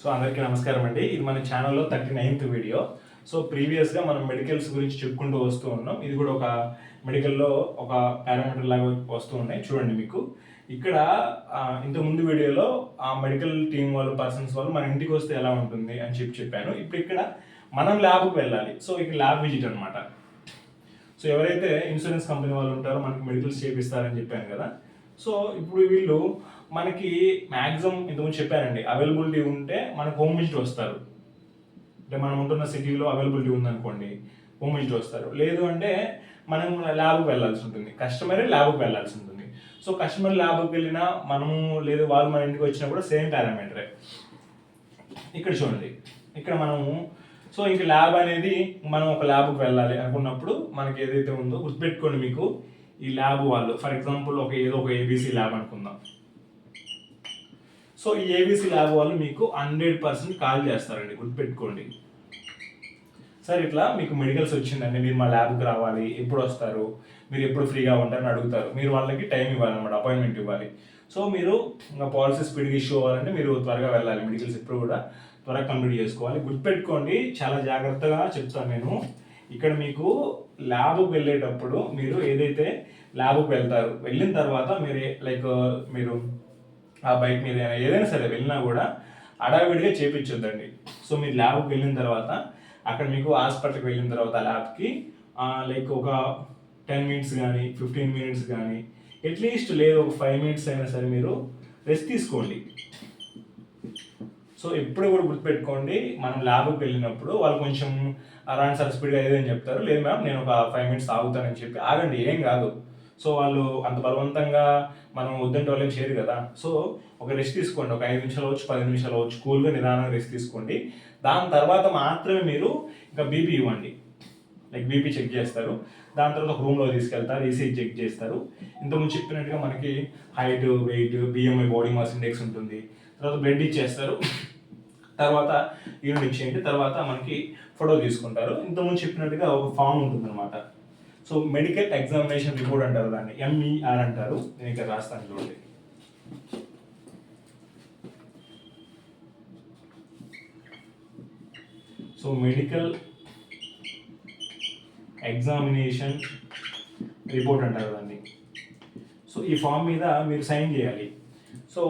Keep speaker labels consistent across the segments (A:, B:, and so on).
A: So అందరికీ నమస్కారం అండి. ఇది మన ఛానల్లో 39th వీడియో. సో ప్రీవియస్గా మనం మెడికల్స్ గురించి చెప్పుకుంటూ వస్తూ ఉన్నాం. ఇది కూడా ఒక మెడికల్లో ఒక పారామీటర్ లాగా వస్తూ ఉన్నాయి. చూడండి మీకు ఇక్కడ ఇంతకుముందు వీడియోలో ఆ మెడికల్ టీం వాళ్ళు పర్సన్స్ వాళ్ళు మన ఇంటికి వస్తే ఎలా ఉంటుంది అని చెప్పాను. ఇప్పుడు ఇక్కడ మనం ల్యాబ్కి వెళ్ళాలి. సో ఇక్కడ ల్యాబ్ విజిట్ అనమాట. సో ఎవరైతే ఇన్సూరెన్స్ కంపెనీ వాళ్ళు ఉంటారో మనకి మెడికల్స్ చేపిస్తారని చెప్పాను కదా. సో ఇప్పుడు వీళ్ళు మనకి మ్యాక్సిమం ఇంతకుముందు చెప్పానండి, అవైలబిలిటీ ఉంటే మనకు హోమ్ విజిట్ వస్తారు. అంటే మనం ఉంటున్న సిటీలో అవైలబిలిటీ ఉందనుకోండి, హోమ్ విజిట్ వస్తారు. లేదు అంటే మనం ల్యాబ్కి వెళ్ళాల్సి ఉంటుంది, కస్టమరే ల్యాబ్కి వెళ్ళాల్సి ఉంటుంది. సో కస్టమర్ ల్యాబ్కి వెళ్ళినా మనము లేదు వాళ్ళు మన ఇంటికి వచ్చినా కూడా సేమ్ పారామీటరే. ఇక్కడ చూడండి, ఇక్కడ మనము సో ఇంక ల్యాబ్ అనేది మనం ఒక ల్యాబ్కి వెళ్ళాలి అనుకున్నప్పుడు మనకి ఏదైతే ఉందో గుర్తుపెట్టుకోండి. మీకు ఈ ల్యాబ్ వాళ్ళు ఫర్ ఎగ్జాంపుల్ ఏదో ఒక ఏబీసీ ల్యాబ్ అనుకుందాం. సో ఈ ఏబీసీ ల్యాబ్ వాళ్ళు మీకు 100% కాల్ చేస్తారండి, గుర్తుపెట్టుకోండి. సార్ ఇట్లా మీకు మెడికల్స్ వచ్చిందండి, మీరు మా ల్యాబ్కి రావాలి, ఎప్పుడు వస్తారు, మీరు ఎప్పుడు ఫ్రీగా ఉంటారని అడుగుతారు. మీరు వాళ్ళకి టైం ఇవ్వాలన్నమాట, అపాయింట్మెంట్ ఇవ్వాలి. సో మీరు ఇంకా పాలసీ స్పీడ్గా ఇష్యూ అవ్వాలంటే మీరు త్వరగా వెళ్ళాలి, మెడికల్స్ ఎప్పుడు కూడా త్వరగా కంప్లీట్ చేసుకోవాలి. గుర్తుపెట్టుకోండి, చాలా జాగ్రత్తగా చెప్తాను నేను. ఇక్కడ మీకు ల్యాబ్కి వెళ్ళేటప్పుడు మీరు ఏదైతే ల్యాబ్కి వెళ్తారు, వెళ్ళిన తర్వాత మీరు ఆ బైక్ మీద ఏదైనా సరే వెళ్ళినా కూడా అడావిడిగా చేపించొద్దండి. సో మీరు ల్యాబ్కి వెళ్ళిన తర్వాత అక్కడ మీకు హాస్పిటల్కి వెళ్ళిన తర్వాత ల్యాబ్కి ఒక 10 మినిట్స్ కానీ 15 మినిట్స్ కానీ అట్లీస్ట్ లేదు ఒక 5 మినిట్స్ అయినా సరే మీరు రెస్ట్ తీసుకోండి. సో ఎప్పుడు కూడా గుర్తుపెట్టుకోండి, మనం ల్యాబ్కి వెళ్ళినప్పుడు వాళ్ళు కొంచెం రాండి సార్ స్పీడ్గా ఏదని చెప్తారు. లేదు మ్యామ్ నేను ఒక 5 మినిట్స్ ఆగుతానని చెప్పి ఆగండి, ఏం కాదు. సో వాళ్ళు అంత బలవంతంగా మనం వద్దంటే వాళ్ళేం చేయరు కదా. సో ఒక రెస్ట్ తీసుకోండి, ఒక 5 నిమిషాలు అవచ్చు 10 నిమిషాలు అవచ్చు, కూల్గా నిదానంగా రెస్ట్ తీసుకోండి. దాని తర్వాత మాత్రమే మీరు ఇంకా బీపీ ఇవ్వండి. బీపీ చెక్ చేస్తారు, దాని తర్వాత ఒక రూమ్లో తీసుకెళ్తారు, ఈసీజీ చెక్ చేస్తారు. ఇంతకుముందు చెప్పినట్టుగా మనకి height, weight, BMI, body mass index ఉంటుంది. తర్వాత బ్లడ్ ఇచ్చేస్తారు, తర్వాత యూరిన్ ఇచ్చేయండి, తర్వాత మనకి ఫోటో తీసుకుంటారు. ఇంతకుముందు చెప్పినట్టుగా ఒక ఫామ్ ఉంటుంది అనమాట. సో మెడికల్ ఎగ్జామినేషన్ రిపోర్ట్ అంటారు, దాన్ని ఎంఈఆర్ అంటారు. నేను ఇక్కడ రాస్తాను చూడండి. సో మెడికల్ ఎగ్జామినేషన్ రిపోర్ట్ అంటారు దాన్ని. సో ఈ ఫామ్ మీద మీరు సైన్ చేయాలి. సో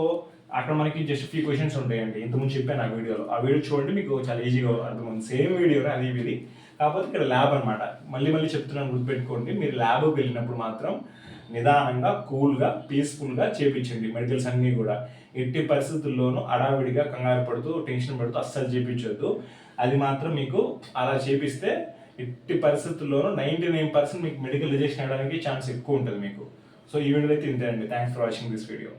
A: అక్కడ మనకి జస్ట్ ఫ్యూ క్వశ్చన్స్ ఉంటాయండి, ఇంతకుముందు చెప్పాను ఆ వీడియోలో. ఆ వీడియో చూడండి, మీకు చాలా ఈజీగా అర్థమవుతుంది. సేమ్ వీడియోనే అది ఇది, కాకపోతే ఇక్కడ ల్యాబ్ అనమాట. మళ్ళీ చెప్తున్నాను, గుర్తుపెట్టుకోండి. మీరు ల్యాబ్కి వెళ్ళినప్పుడు మాత్రం నిదానంగా, కూల్గా, పీస్ఫుల్గా చేపించండి మెడికల్స్ అన్నీ కూడా. ఎట్టి పరిస్థితుల్లోనూ అడావిడిగా, కంగారు పడుతూ, టెన్షన్ పడుతూ అస్సలు చేపించొద్దు. అది మాత్రం మీకు అలా చేపిస్తే ఎట్టి పరిస్థితుల్లోనూ 99% మీకు మెడికల్ రిజెక్షన్ అవ్వడానికి ఛాన్స్ ఎక్కువ ఉంటుంది మీకు. సో ఈ వీడియో అయితే ఇంతే అండి. Thanks for watching this video.